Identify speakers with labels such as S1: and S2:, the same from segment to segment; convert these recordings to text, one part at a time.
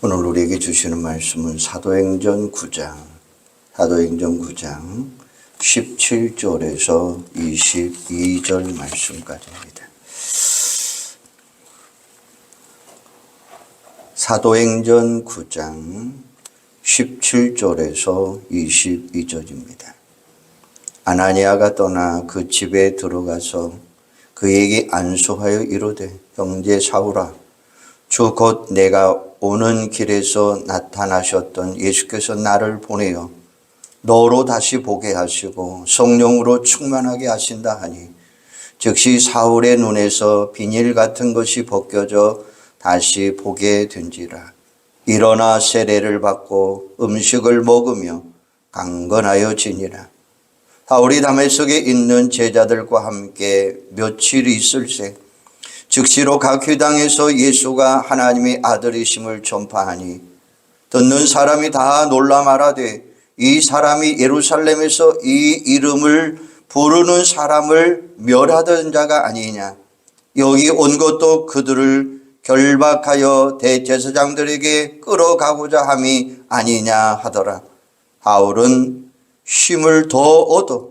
S1: 오늘 우리에게 주시는 말씀은 사도행전 9장 17절에서 22절 말씀까지입니다. 사도행전 9장 17절에서 22절입니다. 아나니아가 떠나 그 집에 들어가서 그에게 안수하여 이르되, 형제 사울아, 주 곧 내가 오는 길에서 나타나셨던 예수께서 나를 보내어 너로 다시 보게 하시고 성령으로 충만하게 하신다 하니, 즉시 사울의 눈에서 비닐 같은 것이 벗겨져 다시 보게 된지라. 일어나 세례를 받고 음식을 먹으며 강건하여 지니라. 사울이 다메섹에 있는 제자들과 함께 며칠 있을새 즉시로 각 회당에서 예수가 하나님의 아들이심을 전파하니, 듣는 사람이 다 놀라 말하되, 이 사람이 예루살렘에서 이 이름을 부르는 사람을 멸하던 자가 아니냐. 여기 온 것도 그들을 결박하여 대제사장들에게 끌어가고자 함이 아니냐 하더라. 바울은 쉼을 더 얻어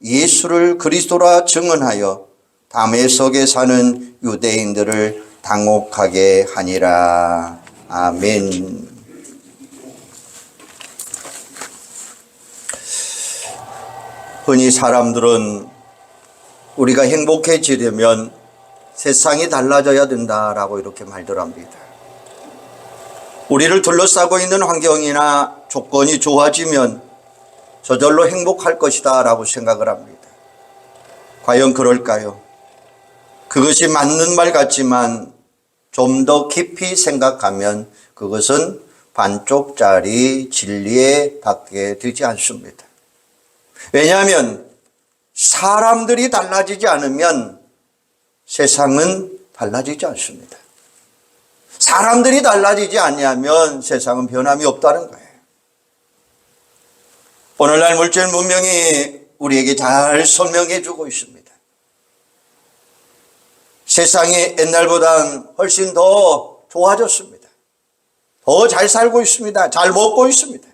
S1: 예수를 그리스도라 증언하여 다메섹에 사는 유대인들을 당혹하게 하니라. 아멘. 흔히 사람들은 우리가 행복해지려면 세상이 달라져야 된다라고 이렇게 말들 합니다. 우리를 둘러싸고 있는 환경이나 조건이 좋아지면 저절로 행복할 것이다 라고 생각을 합니다. 과연 그럴까요? 그것이 맞는 말 같지만 좀 더 깊이 생각하면 그것은 반쪽짜리 진리에 밖에 되지 않습니다. 왜냐하면 사람들이 달라지지 않으면 세상은 달라지지 않습니다. 사람들이 달라지지 않냐면 세상은 변함이 없다는 거예요. 오늘날 물질 문명이 우리에게 잘 설명해 주고 있습니다. 세상이 옛날보다 훨씬 더 좋아졌습니다. 더 잘 살고 있습니다. 잘 먹고 있습니다.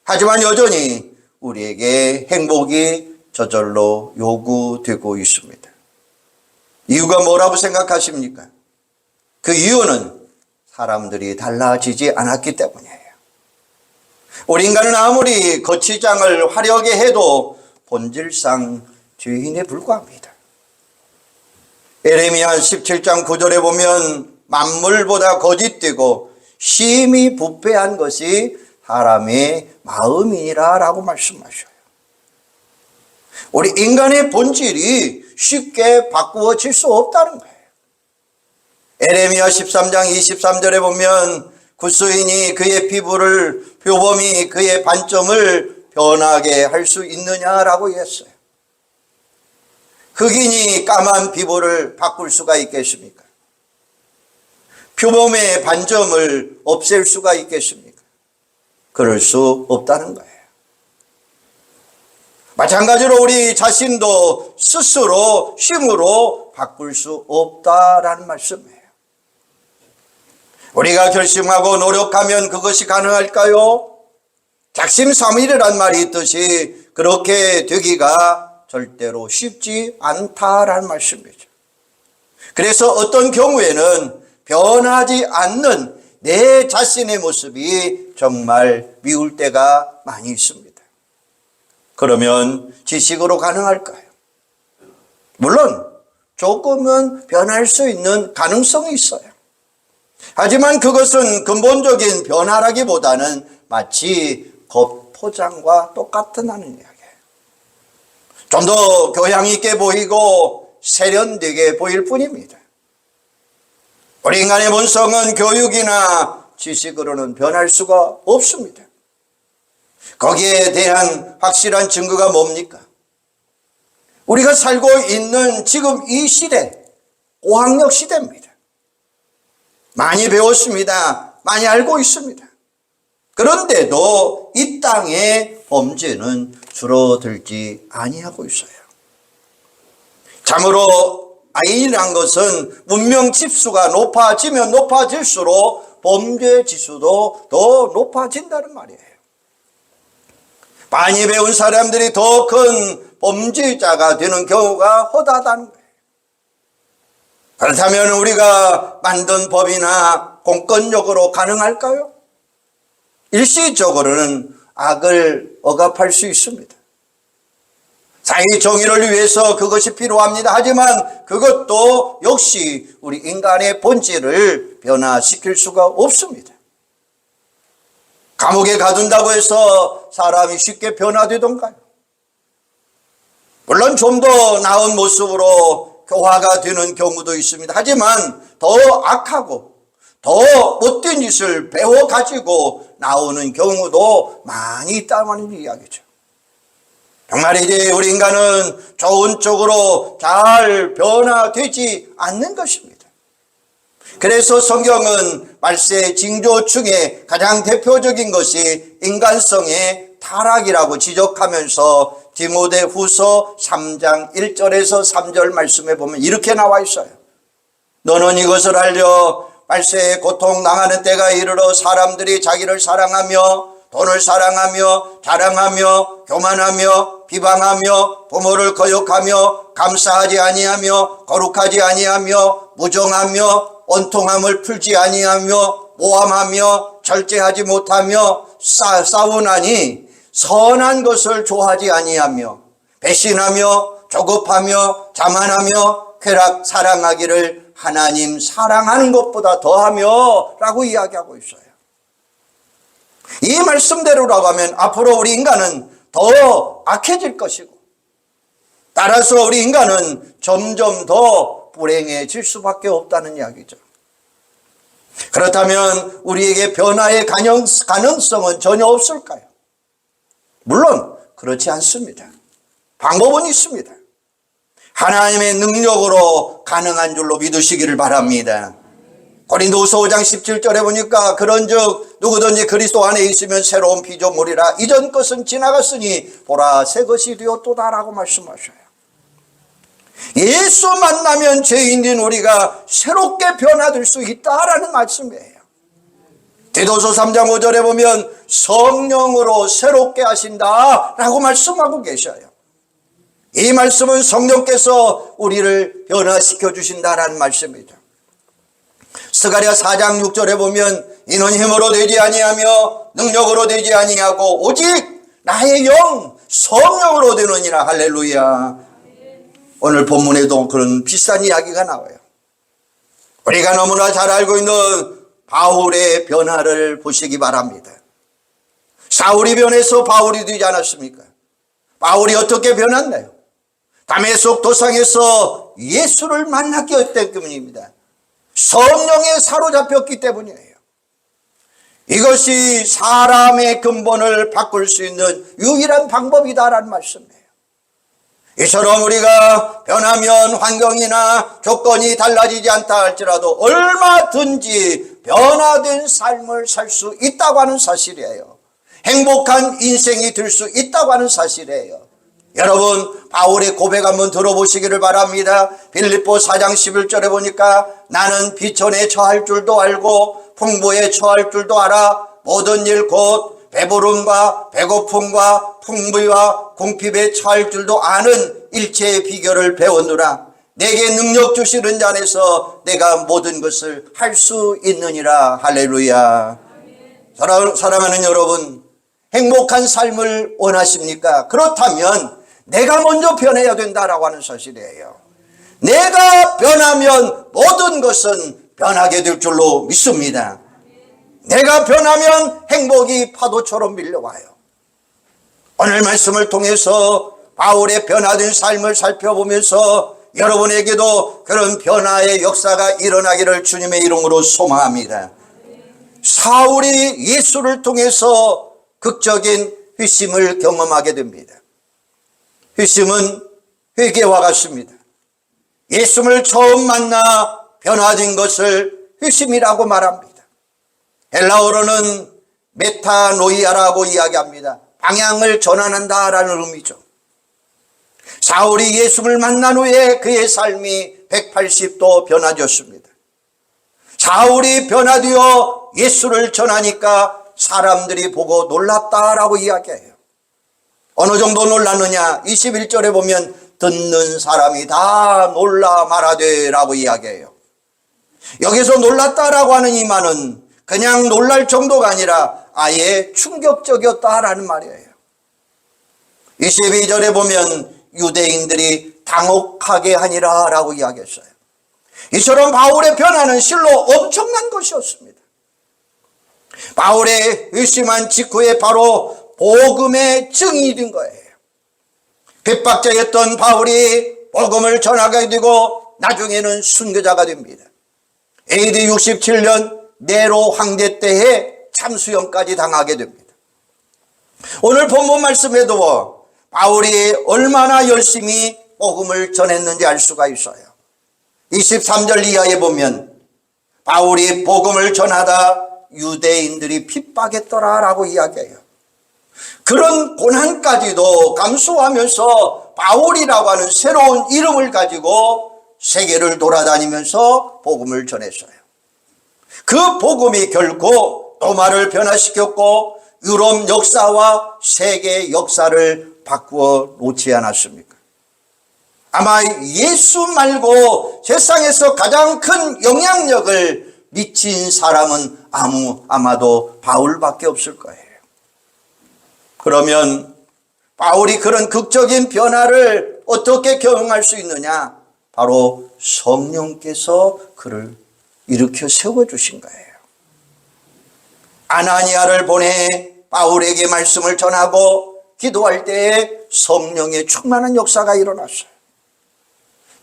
S1: 하지만 여전히 우리에게 행복이 저절로 요구되고 있습니다. 이유가 뭐라고 생각하십니까? 그 이유는 사람들이 달라지지 않았기 때문이에요. 우리 인간은 아무리 거치장을 화려하게 해도 본질상 죄인에 불과합니다. 예레미야 17장 9절에 보면 만물보다 거짓되고 심히 부패한 것이 사람의 마음이니라 라고 말씀하셔요. 우리 인간의 본질이 쉽게 바꾸어질 수 없다는 거예요. 예레미야 13장 23절에 보면 구스인이 그의 피부를 표범이 그의 반점을 변하게 할 수 있느냐라고 했어요. 흑인이 까만 피부를 바꿀 수가 있겠습니까? 표범의 반점을 없앨 수가 있겠습니까? 그럴 수 없다는 거예요. 마찬가지로 우리 자신도 스스로 힘으로 바꿀 수 없다라는 말씀이에요. 우리가 결심하고 노력하면 그것이 가능할까요? 작심삼일이란 말이 있듯이 그렇게 되기가 절대로 쉽지 않다라는 말씀이죠. 그래서 어떤 경우에는 변하지 않는 내 자신의 모습이 정말 미울 때가 많이 있습니다. 그러면 지식으로 가능할까요? 물론 조금은 변할 수 있는 가능성이 있어요. 하지만 그것은 근본적인 변화라기보다는 마치 겉포장과 똑같다는 이야기예요. 좀 더 교양 있게 보이고 세련되게 보일 뿐입니다. 우리 인간의 본성은 교육이나 지식으로는 변할 수가 없습니다. 거기에 대한 확실한 증거가 뭡니까? 우리가 살고 있는 지금 이 시대, 고학력 시대입니다. 많이 배웠습니다. 많이 알고 있습니다. 그런데도 이 땅의 범죄는 줄어들지 아니하고 있어요. 참으로 아인이란 것은 문명 집수가 높아지면 높아질수록 범죄 지수도 더 높아진다는 말이에요. 많이 배운 사람들이 더 큰 범죄자가 되는 경우가 허다하다는 거예요. 그렇다면 우리가 만든 법이나 공권력으로 가능할까요? 일시적으로는 악을 억압할 수 있습니다. 사회 정의를 위해서 그것이 필요합니다. 하지만 그것도 역시 우리 인간의 본질을 변화시킬 수가 없습니다. 감옥에 가둔다고 해서 사람이 쉽게 변화되던가요? 물론 좀 더 나은 모습으로 교화가 되는 경우도 있습니다. 하지만 더 악하고 더 못된 짓을 배워가지고 나오는 경우도 많이 있다는 이야기죠. 정말이지 우리 인간은 좋은 쪽으로 잘 변화되지 않는 것입니다. 그래서 성경은 말세 징조 중에 가장 대표적인 것이 인간성의 타락이라고 지적하면서 디모데후서 3장 1절에서 3절 말씀에 보면 이렇게 나와 있어요. 너는 이것을 알려 말세에 고통 당하는 때가 이르러 사람들이 자기를 사랑하며 돈을 사랑하며 자랑하며 교만하며 비방하며 부모를 거역하며 감사하지 아니하며 거룩하지 아니하며 무정하며 온통함을 풀지 아니하며 모함하며 절제하지 못하며 싸우나니 선한 것을 좋아하지 아니하며 배신하며 조급하며 자만하며 쾌락 사랑하기를 하나님 사랑하는 것보다 더하며 라고 이야기하고 있어요. 이 말씀대로라고 하면 앞으로 우리 인간은 더 악해질 것이고 따라서 우리 인간은 점점 더 불행해질 수밖에 없다는 이야기죠. 그렇다면 우리에게 변화의 가능성은 전혀 없을까요? 물론 그렇지 않습니다. 방법은 있습니다. 하나님의 능력으로 가능한 줄로 믿으시기를 바랍니다. 고린도후서 5장 17절에 보니까 그런즉 누구든지 그리스도 안에 있으면 새로운 피조물이라 이전 것은 지나갔으니 보라 새 것이 되었도다라고 말씀하셔요. 예수 만나면 죄인인 우리가 새롭게 변화될 수 있다라는 말씀이에요. 디도서 3장 5절에 보면 성령으로 새롭게 하신다라고 말씀하고 계셔요. 이 말씀은 성령께서 우리를 변화시켜 주신다라는 말씀이죠. 스가랴 4장 6절에 보면 이는 힘으로 되지 아니하며 능력으로 되지 아니하고 오직 나의 영 성령으로 되느니라. 할렐루야. 오늘 본문에도 그런 비슷한 이야기가 나와요. 우리가 너무나 잘 알고 있는 바울의 변화를 보시기 바랍니다. 사울이 변해서 바울이 되지 않았습니까? 바울이 어떻게 변했나요? 다메섹 도상에서 예수를 만났기 때문입니다. 성령에 사로잡혔기 때문이에요. 이것이 사람의 근본을 바꿀 수 있는 유일한 방법이다라는 말씀이에요. 이처럼 우리가 변하면 환경이나 조건이 달라지지 않다 할지라도 얼마든지 변화된 삶을 살 수 있다고 하는 사실이에요. 행복한 인생이 될 수 있다고 하는 사실이에요. 여러분 바울의 고백 한번 들어보시기를 바랍니다. 빌립보 4장 11절에 보니까 나는 비천에 처할 줄도 알고 풍부에 처할 줄도 알아 모든 일 곧 배부름과 배고픔과 풍부와 궁핍에 처할 줄도 아는 일체의 비결을 배웠노라. 내게 능력 주시는 자 안에서 내가 모든 것을 할 수 있느니라. 할렐루야. 사랑하는 여러분, 행복한 삶을 원하십니까? 그렇다면 내가 먼저 변해야 된다라고 하는 사실이에요. 내가 변하면 모든 것은 변하게 될 줄로 믿습니다. 내가 변하면 행복이 파도처럼 밀려와요. 오늘 말씀을 통해서 바울의 변화된 삶을 살펴보면서 여러분에게도 그런 변화의 역사가 일어나기를 주님의 이름으로 소망합니다. 사울이 예수를 통해서 극적인 회심을 경험하게 됩니다. 회심은 회개와 같습니다. 예수를 처음 만나 변화된 것을 회심이라고 말합니다. 헬라어로는 메타노이아라고 이야기합니다. 방향을 전환한다라는 의미죠. 사울이 예수를 만난 후에 그의 삶이 180도 변화되었습니다. 사울이 변화되어 예수를 전하니까 사람들이 보고 놀랐다라고 이야기해요. 어느 정도 놀랐느냐? 21절에 보면 듣는 사람이 다 놀라 말하되 라고 이야기해요. 여기서 놀랐다라고 하는 이 말은 그냥 놀랄 정도가 아니라 아예 충격적이었다라는 말이에요. 22절에 보면 유대인들이 당혹하게 하니라 라고 이야기했어요. 이처럼 바울의 변화는 실로 엄청난 것이었습니다. 바울의 의심한 직후에 바로 복음의 증인이 된 거예요. 핍박자였던 바울이 복음을 전하게 되고 나중에는 순교자가 됩니다. AD 67년 네로 황제 때에 참수형까지 당하게 됩니다. 오늘 본문 말씀에도 바울이 얼마나 열심히 복음을 전했는지 알 수가 있어요. 23절 이하에 보면 바울이 복음을 전하다 유대인들이 핍박했더라라고 이야기해요. 그런 고난까지도 감수하면서 바울이라고 하는 새로운 이름을 가지고 세계를 돌아다니면서 복음을 전했어요. 그 복음이 결코 로마를 변화시켰고 유럽 역사와 세계 역사를 바꾸어 놓지 않았습니까? 아마 예수 말고 세상에서 가장 큰 영향력을 미친 사람은 아마도 바울밖에 없을 거예요. 그러면 바울이 그런 극적인 변화를 어떻게 경험할 수 있느냐? 바로 성령께서 그를 일으켜 세워주신 거예요. 아나니아를 보내 바울에게 말씀을 전하고 기도할 때에 성령의 충만한 역사가 일어났어요.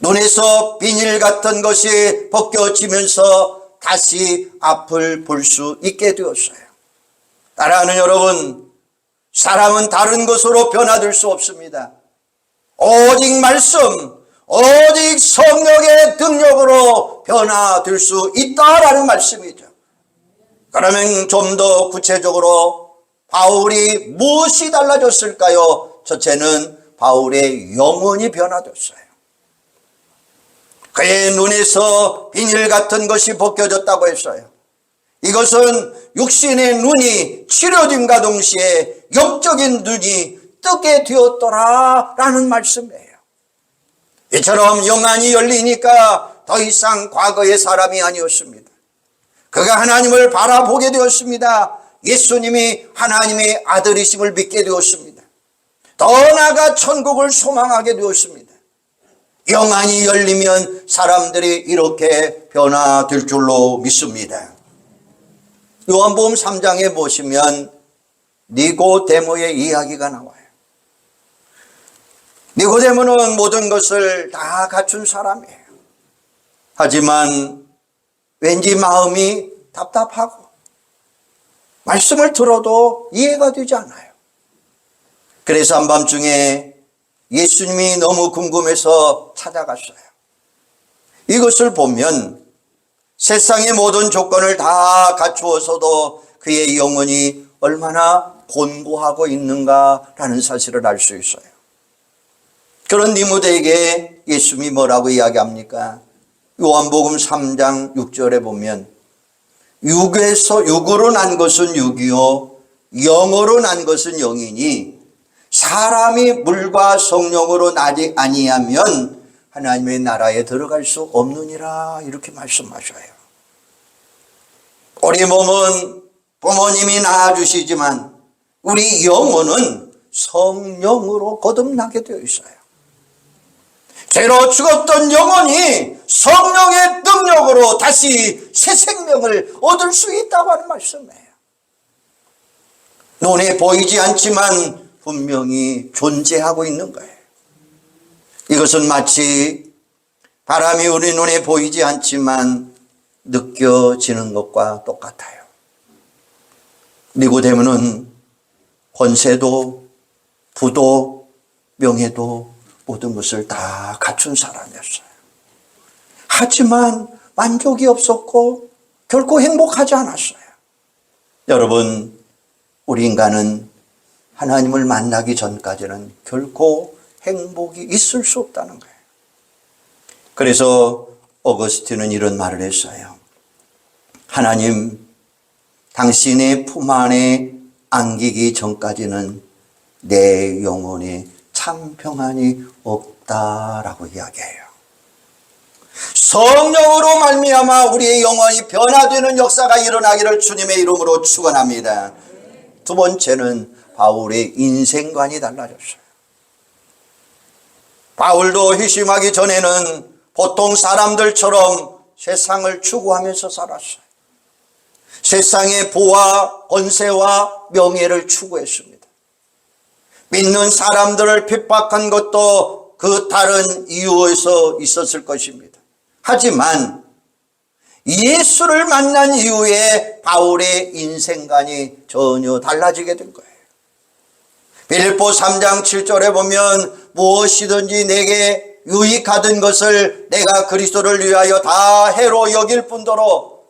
S1: 눈에서 비닐 같은 것이 벗겨지면서 다시 앞을 볼 수 있게 되었어요. 따라하는 여러분, 사람은 다른 것으로 변화될 수 없습니다. 오직 말씀, 오직 성령의 능력으로 변화될 수 있다라는 말씀이죠. 그러면 좀 더 구체적으로 바울이 무엇이 달라졌을까요? 첫째는 바울의 영혼이 변화됐어요. 그의 눈에서 비닐 같은 것이 벗겨졌다고 했어요. 이것은 육신의 눈이 치료됨과 동시에 영적인 눈이 뜨게 되었더라라는 말씀이에요. 이처럼 영안이 열리니까 더 이상 과거의 사람이 아니었습니다. 그가 하나님을 바라보게 되었습니다. 예수님이 하나님의 아들이심을 믿게 되었습니다. 더 나아가 천국을 소망하게 되었습니다. 영안이 열리면 사람들이 이렇게 변화될 줄로 믿습니다. 요한복음 3장에 보시면 니고데모의 이야기가 나와요. 니고데모는 모든 것을 다 갖춘 사람이에요. 하지만 왠지 마음이 답답하고 말씀을 들어도 이해가 되지 않아요. 그래서 한밤중에 예수님이 너무 궁금해서 찾아갔어요. 이것을 보면 세상의 모든 조건을 다 갖추어서도 그의 영혼이 얼마나 곤고하고 있는가라는 사실을 알 수 있어요. 그런 니고데에게 예수님이 뭐라고 이야기합니까? 요한복음 3장 6절에 보면 육으로 난 것은 육이요 영으로 난 것은 영이니 사람이 물과 성령으로 나지 아니하면 하나님의 나라에 들어갈 수 없느니라 이렇게 말씀하셔요. 우리 몸은 부모님이 낳아주시지만 우리 영혼은 성령으로 거듭나게 되어 있어요. 죄로 죽었던 영혼이 성령의 능력으로 다시 새 생명을 얻을 수 있다고 하는 말씀이에요. 눈에 보이지 않지만 분명히 존재하고 있는 거예요. 이것은 마치 바람이 우리 눈에 보이지 않지만 느껴지는 것과 똑같아요. 니고데모는 권세도 부도 명예도 모든 것을 다 갖춘 사람이었어요. 하지만 만족이 없었고 결코 행복하지 않았어요. 여러분, 우리 인간은 하나님을 만나기 전까지는 결코 행복이 있을 수 없다는 거예요. 그래서 어거스틴은 이런 말을 했어요. 하나님, 당신의 품 안에 안기기 전까지는 내 영혼에 참 평안이 없다라고 이야기해요. 성령으로 말미암아 우리의 영혼이 변화되는 역사가 일어나기를 주님의 이름으로 축원합니다. 두 번째는 바울의 인생관이 달라졌어요. 바울도 회심하기 전에는 보통 사람들처럼 세상을 추구하면서 살았어요. 세상의 부와 권세와 명예를 추구했습니다. 믿는 사람들을 핍박한 것도 그 다른 이유에서 있었을 것입니다. 하지만 예수를 만난 이후에 바울의 인생관이 전혀 달라지게 된 거예요. 빌립보 3장 7절에 보면 무엇이든지 내게 유익하던 것을 내가 그리스도를 위하여 다 해로 여길 뿐더러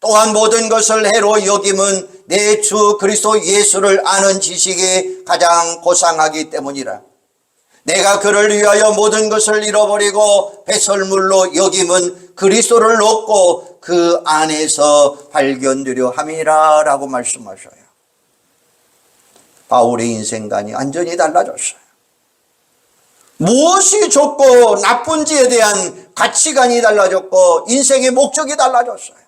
S1: 또한 모든 것을 해로 여김은 내 주 그리스도 예수를 아는 지식이 가장 고상하기 때문이라. 내가 그를 위하여 모든 것을 잃어버리고 배설물로 여김은 그리스도를 얻고 그 안에서 발견되려 함이라 라고 말씀하셔요. 바울의 인생관이 완전히 달라졌어요. 무엇이 좋고 나쁜지에 대한 가치관이 달라졌고 인생의 목적이 달라졌어요.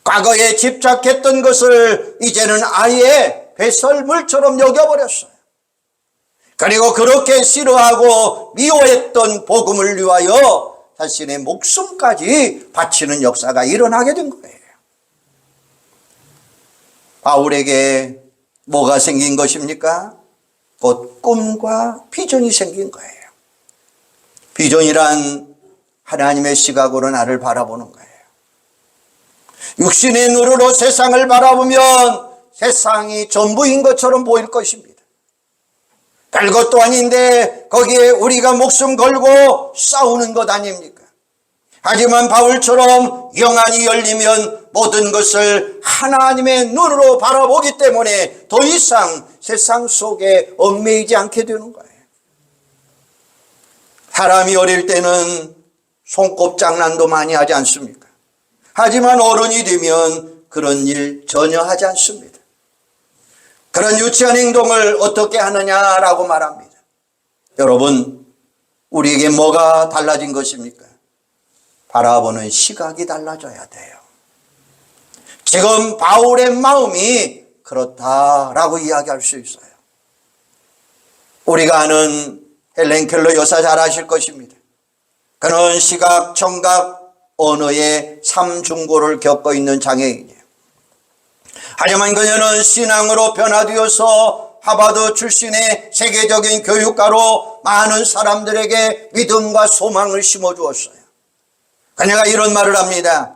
S1: 과거에 집착했던 것을 이제는 아예 배설물처럼 여겨버렸어요. 그리고 그렇게 싫어하고 미워했던 복음을 위하여 자신의 목숨까지 바치는 역사가 일어나게 된 거예요. 바울에게 뭐가 생긴 것입니까? 곧 꿈과 비전이 생긴 거예요. 비전이란 하나님의 시각으로 나를 바라보는 거예요. 육신의 눈으로 세상을 바라보면 세상이 전부인 것처럼 보일 것입니다. 별것도 아닌데 거기에 우리가 목숨 걸고 싸우는 것 아닙니까? 하지만 바울처럼 영안이 열리면 모든 것을 하나님의 눈으로 바라보기 때문에 더 이상 세상 속에 얽매이지 않게 되는 거예요. 사람이 어릴 때는 손꼽장난도 많이 하지 않습니까? 하지만 어른이 되면 그런 일 전혀 하지 않습니다. 그런 유치한 행동을 어떻게 하느냐라고 말합니다. 여러분, 우리에게 뭐가 달라진 것입니까? 바라보는 시각이 달라져야 돼요. 지금 바울의 마음이 그렇다라고 이야기할 수 있어요. 우리가 아는 헬렌 켈러 여사 잘 아실 것입니다. 그는 시각, 청각, 언어의 삼중고를 겪고 있는 장애인이에요. 하지만 그녀는 신앙으로 변화되어서 하버드 출신의 세계적인 교육가로 많은 사람들에게 믿음과 소망을 심어주었어요. 그녀가 이런 말을 합니다.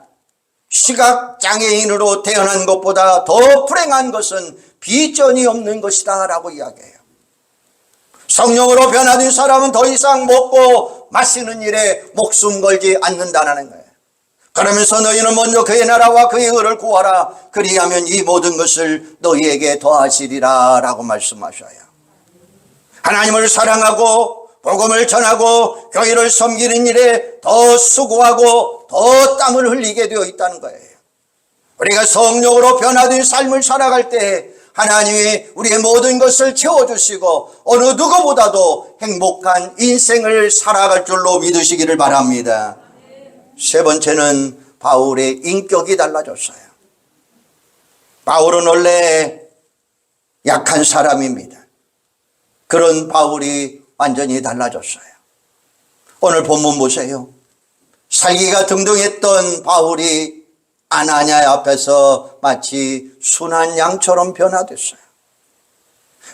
S1: 시각장애인으로 태어난 것보다 더 불행한 것은 비전이 없는 것이다 라고 이야기해요. 성령으로 변화된 사람은 더 이상 먹고 마시는 일에 목숨 걸지 않는다는 거예요. 그러면서 너희는 먼저 그의 나라와 그의 의를 구하라. 그리하면 이 모든 것을 너희에게 더하시리라 라고 말씀하셔요. 하나님을 사랑하고 복음을 전하고 교회를 섬기는 일에 더 수고하고 더 땀을 흘리게 되어 있다는 거예요. 우리가 성령으로 변화된 삶을 살아갈 때 하나님이 우리의 모든 것을 채워주시고 어느 누구보다도 행복한 인생을 살아갈 줄로 믿으시기를 바랍니다. 세 번째는 바울의 인격이 달라졌어요. 바울은 원래 약한 사람입니다. 그런 바울이 완전히 달라졌어요. 오늘 본문 보세요. 살기가 등등했던 바울이 아나냐 앞에서 마치 순한 양처럼 변화됐어요.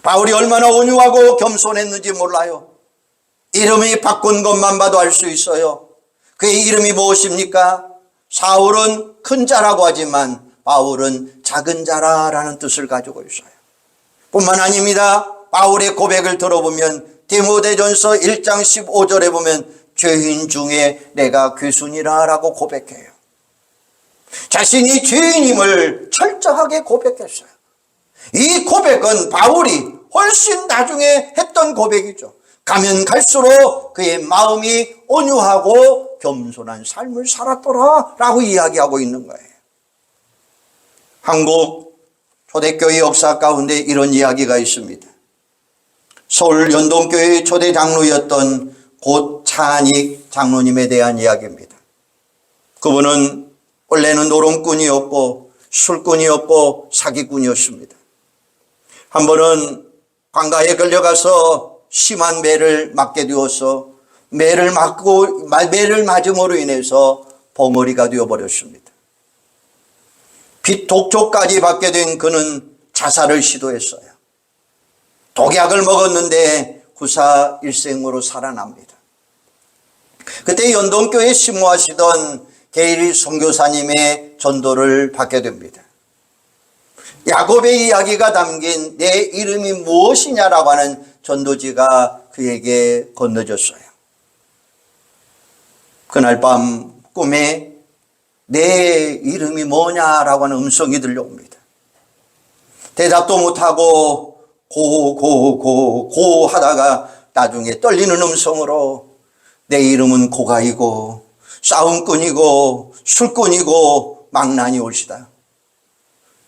S1: 바울이 얼마나 온유하고 겸손했는지 몰라요. 이름이 바꾼 것만 봐도 알 수 있어요. 그의 이름이 무엇입니까? 사울은 큰 자라고 하지만 바울은 작은 자라라는 뜻을 가지고 있어요. 뿐만 아닙니다. 바울의 고백을 들어보면 디모데전서 1장 15절에 보면 죄인 중에 내가 귀순이라 라고 고백해요. 자신이 죄인임을 철저하게 고백했어요. 이 고백은 바울이 훨씬 나중에 했던 고백이죠. 가면 갈수록 그의 마음이 온유하고 겸손한 삶을 살았더라 라고 이야기하고 있는 거예요. 한국 초대교회 역사 가운데 이런 이야기가 있습니다. 서울 연동교회 초대 장로였던 고 차한익 장로님에 대한 이야기입니다. 그분은 원래는 노름꾼이었고 술꾼이었고 사기꾼이었습니다. 한 번은 관가에 걸려가서 심한 매를 맞게 되어서 매를 맞음으로 인해서 봉어리가 되어버렸습니다. 독초까지 받게 된 그는 자살을 시도했어요. 독약을 먹었는데 구사일생으로 살아납니다. 그때 연동교회에 심호하시던 게일 선교사님의 전도를 받게 됩니다. 야곱의 이야기가 담긴 내 이름이 무엇이냐라고 하는 전도지가 그에게 건너졌어요. 그날 밤 꿈에 내 이름이 뭐냐라고 하는 음성이 들려옵니다. 대답도 못하고 고 하다가 나중에 떨리는 음성으로 내 이름은 고가이고 싸움꾼이고 술꾼이고 망나니 올시다.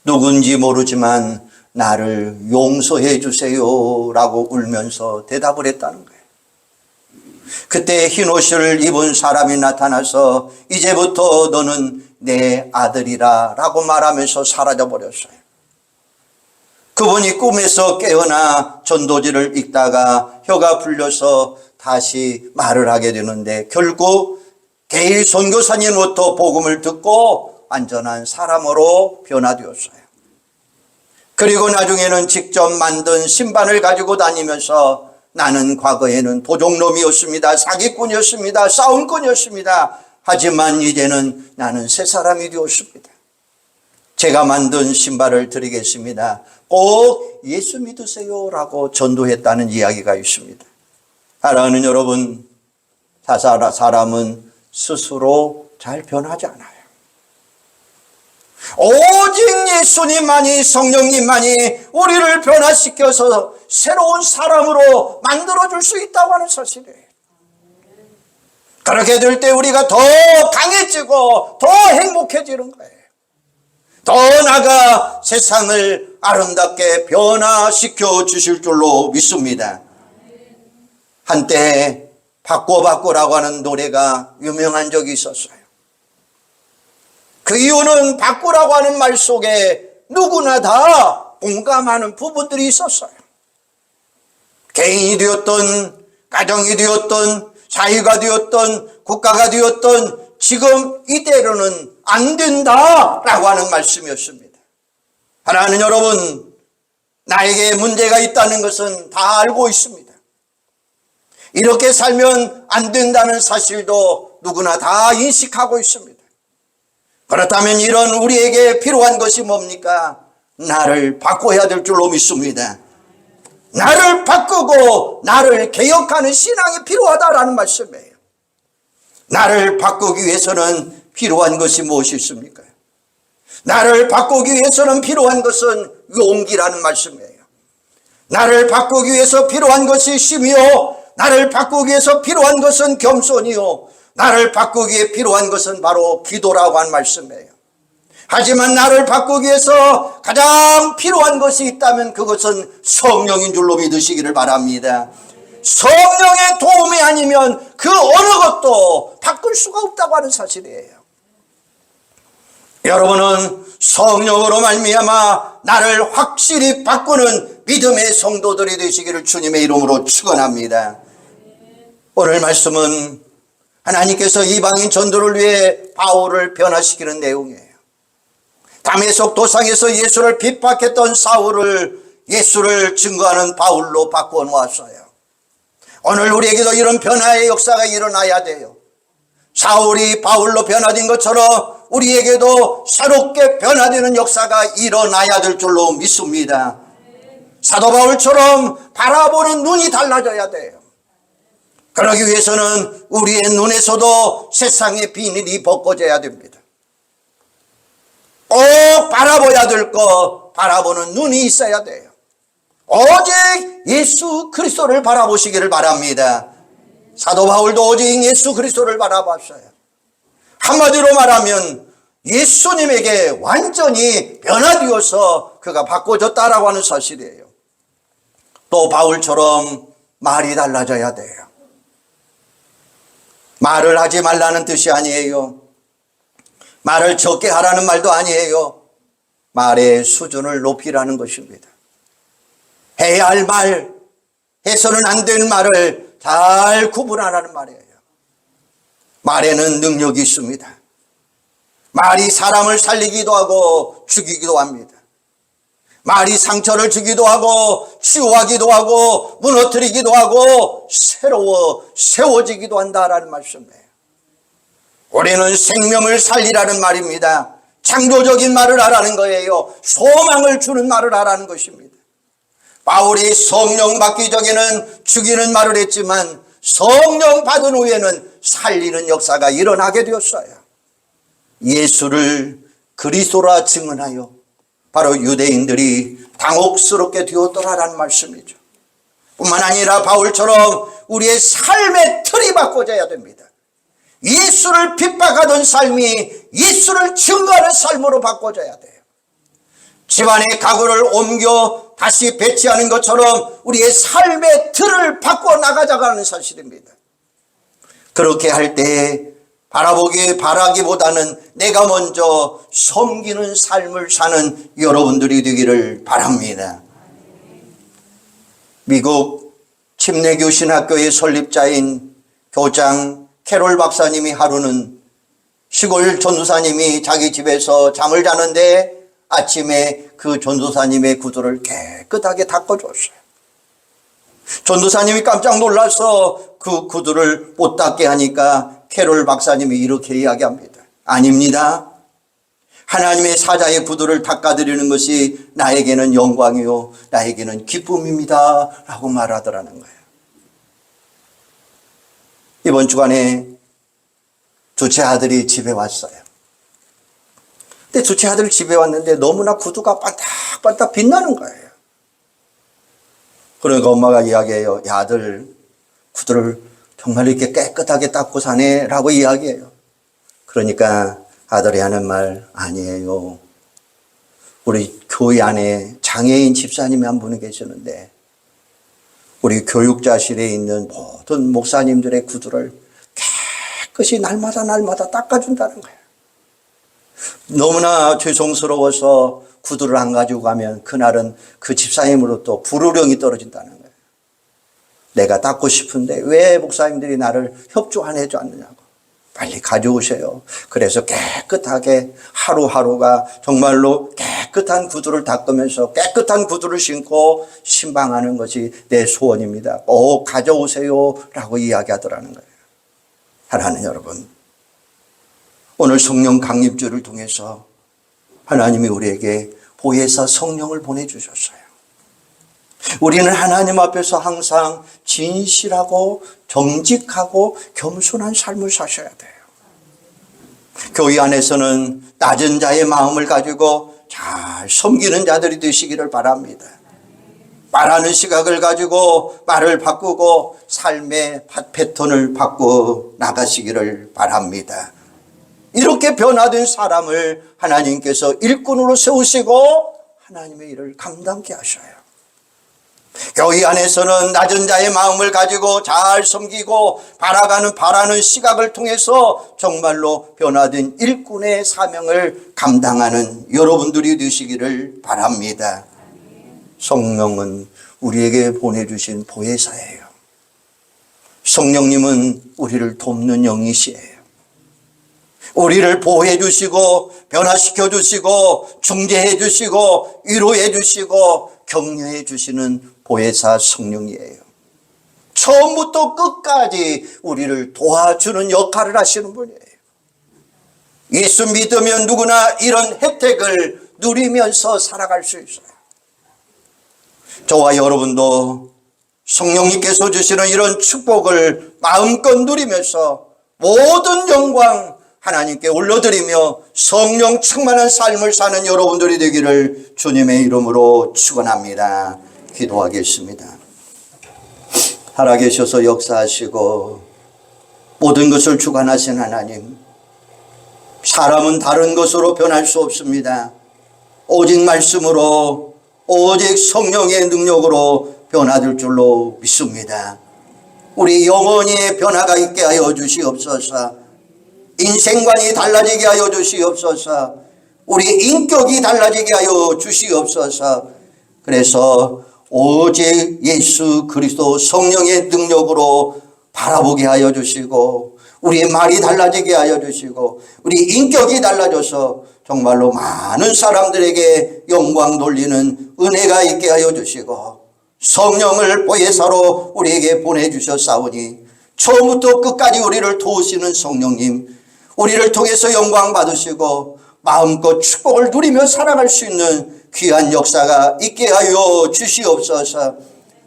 S1: 누군지 모르지만 나를 용서해 주세요 라고 울면서 대답을 했다는 거예요. 그때 흰 옷을 입은 사람이 나타나서 이제부터 너는 내 아들이라 라고 말하면서 사라져 버렸어요. 그분이 꿈에서 깨어나 전도지를 읽다가 혀가 풀려서 다시 말을 하게 되는데 결국 게일 선교사님으로부터 복음을 듣고 완전한 사람으로 변화되었어요. 그리고 나중에는 직접 만든 신반을 가지고 다니면서 나는 과거에는 도둑놈이었습니다. 사기꾼이었습니다. 싸움꾼이었습니다. 하지만 이제는 나는 새 사람이 되었습니다. 제가 만든 신발을 드리겠습니다. 꼭 예수 믿으세요 라고 전도했다는 이야기가 있습니다. 사랑하는 여러분, 사람은 스스로 잘 변하지 않아요. 오직 예수님만이, 성령님만이 우리를 변화시켜서 새로운 사람으로 만들어줄 수 있다고 하는 사실이에요. 그렇게 될 때 우리가 더 강해지고 더 행복해지는 거예요. 더 나아가 세상을 아름답게 변화시켜 주실 줄로 믿습니다. 한때 바꿔라고 하는 노래가 유명한 적이 있었어요. 그 이유는 바꾸라고 하는 말 속에 누구나 다 공감하는 부분들이 있었어요. 개인이 되었던, 가정이 되었던, 사회가 되었던, 국가가 되었던 지금 이대로는 안 된다라고 하는 말씀이었습니다. 하나님 여러분, 나에게 문제가 있다는 것은 다 알고 있습니다. 이렇게 살면 안 된다는 사실도 누구나 다 인식하고 있습니다. 그렇다면 이런 우리에게 필요한 것이 뭡니까? 나를 바꿔야 될 줄로 믿습니다. 나를 바꾸고 나를 개혁하는 신앙이 필요하다라는 말씀이에요. 나를 바꾸기 위해서는 필요한 것이 무엇이 있습니까? 나를 바꾸기 위해서는 필요한 것은 용기라는 말씀이에요. 나를 바꾸기 위해서 필요한 것이 힘이요, 나를 바꾸기 위해서 필요한 것은 겸손이요, 나를 바꾸기 위해 필요한 것은 바로 기도라고 한 말씀이에요. 하지만 나를 바꾸기 위해서 가장 필요한 것이 있다면 그것은 성령인 줄로 믿으시기를 바랍니다. 성령의 도움이 아니면 그 어느 것도 바꿀 수가 없다고 하는 사실이에요. 여러분은 성령으로 말미암아 나를 확실히 바꾸는 믿음의 성도들이 되시기를 주님의 이름으로 축원합니다. 오늘 말씀은 하나님께서 이방인 전도를 위해 바울을 변화시키는 내용이에요. 다메섹 도상에서 예수를 핍박했던 사울을 예수를 증거하는 바울로 바꾸어 놓았어요. 오늘 우리에게도 이런 변화의 역사가 일어나야 돼요. 사울이 바울로 변화된 것처럼 우리에게도 새롭게 변화되는 역사가 일어나야 될 줄로 믿습니다. 사도 바울처럼 바라보는 눈이 달라져야 돼요. 그러기 위해서는 우리의 눈에서도 세상의 비닐이 벗겨져야 됩니다. 꼭 바라봐야 될 것, 바라보는 눈이 있어야 돼요. 오직 예수 그리스도를 바라보시기를 바랍니다. 사도 바울도 오직 예수 그리스도를 바라봤어요. 한마디로 말하면 예수님에게 완전히 변화되어서 그가 바꿔졌다라고 하는 사실이에요. 또 바울처럼 말이 달라져야 돼요. 말을 하지 말라는 뜻이 아니에요. 말을 적게 하라는 말도 아니에요. 말의 수준을 높이라는 것입니다. 해야 할 말, 해서는 안 될 말을 잘 구분하라는 말이에요. 말에는 능력이 있습니다. 말이 사람을 살리기도 하고 죽이기도 합니다. 말이 상처를 주기도 하고 치유하기도 하고 무너뜨리기도 하고 세워지기도 한다라는 말씀이에요. 우리는 생명을 살리라는 말입니다. 창조적인 말을 하라는 거예요. 소망을 주는 말을 하라는 것입니다. 바울이 성령 받기 전에는 죽이는 말을 했지만 성령 받은 후에는 살리는 역사가 일어나게 되었어요. 예수를 그리스도라 증언하여 바로 유대인들이 당혹스럽게 되었더라라는 말씀이죠. 뿐만 아니라 바울처럼 우리의 삶의 틀이 바꿔져야 됩니다. 예수를 핍박하던 삶이 예수를 증거하는 삶으로 바꿔져야 돼요. 집안의 가구를 옮겨 다시 배치하는 것처럼 우리의 삶의 틀을 바꿔 나가자는 사실입니다. 그렇게 할 때 바라기보다는 내가 먼저 섬기는 삶을 사는 여러분들이 되기를 바랍니다. 미국 침례교신학교의 설립자인 교장 캐롤 박사님이 하루는 시골 전도사님이 자기 집에서 잠을 자는데 아침에 그 전도사님의 구두를 깨끗하게 닦아줬어요. 전도사님이 깜짝 놀라서 그 구두를 못 닦게 하니까 캐롤 박사님이 이렇게 이야기합니다. 아닙니다. 하나님의 사자의 구두를 닦아드리는 것이 나에게는 영광이요 나에게는 기쁨입니다 라고 말하더라는 거예요. 이번 주간에 둘째 아들이 집에 왔어요. 근데 둘째 아들 집에 왔는데 너무나 구두가 반짝반짝 빛나는 거예요. 그러니까 엄마가 이야기해요. 야, 아들 구두를 정말 이렇게 깨끗하게 닦고 사네 라고 이야기해요. 그러니까 아들이 하는 말 아니에요. 우리 교회 안에 장애인 집사님이 한 분이 계시는데 우리 교육자실에 있는 모든 목사님들의 구두를 깨끗이 날마다 닦아준다는 거예요. 너무나 죄송스러워서 구두를 안 가지고 가면 그날은 그 집사님으로부터 불호령이 떨어진다는 거예요. 내가 닦고 싶은데 왜 목사님들이 나를 협조 안 해줘 않느냐고. 빨리 가져오세요. 그래서 깨끗하게 하루하루가 정말로 깨끗한 구두를 닦으면서 깨끗한 구두를 신고 신방하는 것이 내 소원입니다. 꼭 가져오세요 라고 이야기하더라는 거예요. 사랑하는 여러분, 오늘 성령 강림주를 통해서 하나님이 우리에게 보혜사 성령을 보내주셨어요. 우리는 하나님 앞에서 항상 진실하고 정직하고 겸손한 삶을 사셔야 돼요. 교회 안에서는 낮은 자의 마음을 가지고 잘 섬기는 자들이 되시기를 바랍니다. 말하는 시각을 가지고 말을 바꾸고 삶의 패턴을 바꾸어 나가시기를 바랍니다. 이렇게 변화된 사람을 하나님께서 일꾼으로 세우시고 하나님의 일을 감당케 하셔요. 교회 안에서는 낮은 자의 마음을 가지고 잘 섬기고 바라는 시각을 통해서 정말로 변화된 일꾼의 사명을 감당하는 여러분들이 되시기를 바랍니다. 성령은 우리에게 보내주신 보혜사예요. 성령님은 우리를 돕는 영이시에요. 우리를 보호해 주시고 변화시켜 주시고 중재해 주시고 위로해 주시고 격려해 주시는 보혜사 성령이에요. 처음부터 끝까지 우리를 도와주는 역할을 하시는 분이에요. 예수 믿으면 누구나 이런 혜택을 누리면서 살아갈 수 있어요. 저와 여러분도 성령님께서 주시는 이런 축복을 마음껏 누리면서 모든 영광 하나님께 올려드리며 성령 충만한 삶을 사는 여러분들이 되기를 주님의 이름으로 축원합니다. 기도하겠습니다. 살아계셔서 역사하시고 모든 것을 주관하신 하나님, 사람은 다른 것으로 변할 수 없습니다. 오직 말씀으로, 오직 성령의 능력으로 변화될 줄로 믿습니다. 우리 영혼의 변화가 있게 하여 주시옵소서. 인생관이 달라지게 하여 주시옵소서. 우리 인격이 달라지게 하여 주시옵소서. 그래서 오직 예수 그리스도 성령의 능력으로 바라보게 하여 주시고, 우리의 말이 달라지게 하여 주시고, 우리 인격이 달라져서 정말로 많은 사람들에게 영광 돌리는 은혜가 있게 하여 주시고, 성령을 보혜사로 우리에게 보내주셨사오니 처음부터 끝까지 우리를 도우시는 성령님, 우리를 통해서 영광 받으시고 마음껏 축복을 누리며 살아갈 수 있는 귀한 역사가 있게 하여 주시옵소서.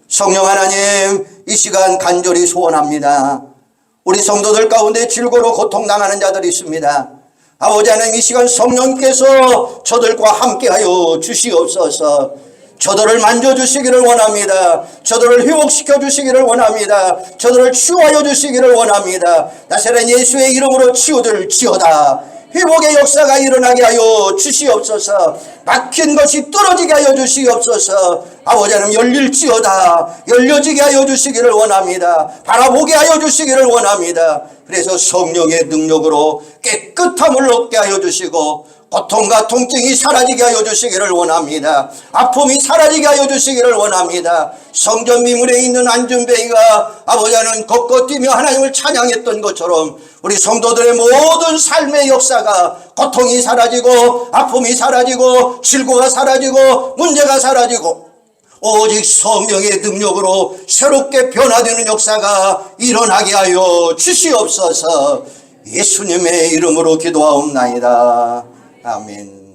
S1: 성령 하나님, 이 시간 간절히 소원합니다. 우리 성도들 가운데 질고로 고통당하는 자들이 있습니다. 아버지 하나님, 이 시간 성령께서 저들과 함께하여 주시옵소서. 저들을 만져주시기를 원합니다. 저들을 회복시켜 주시기를 원합니다. 저들을 치유하여 주시기를 원합니다. 나사렛 예수의 이름으로 치유될지어다. 회복의 역사가 일어나게 하여 주시옵소서. 막힌 것이 떨어지게 하여 주시옵소서. 아버지 하나님, 열릴지어다. 열려지게 하여 주시기를 원합니다. 바라보게 하여 주시기를 원합니다. 그래서 성령의 능력으로 깨끗함을 얻게 하여 주시고 고통과 통증이 사라지게 하여 주시기를 원합니다. 아픔이 사라지게 하여 주시기를 원합니다. 성전 미문에 있는 안준뱅이가 아버지 하나님 걷고 뛰며 하나님을 찬양했던 것처럼 우리 성도들의 모든 삶의 역사가 고통이 사라지고 아픔이 사라지고 질고가 사라지고 문제가 사라지고 오직 성령의 능력으로 새롭게 변화되는 역사가 일어나게 하여 주시옵소서. 예수님의 이름으로 기도하옵나이다. 아멘.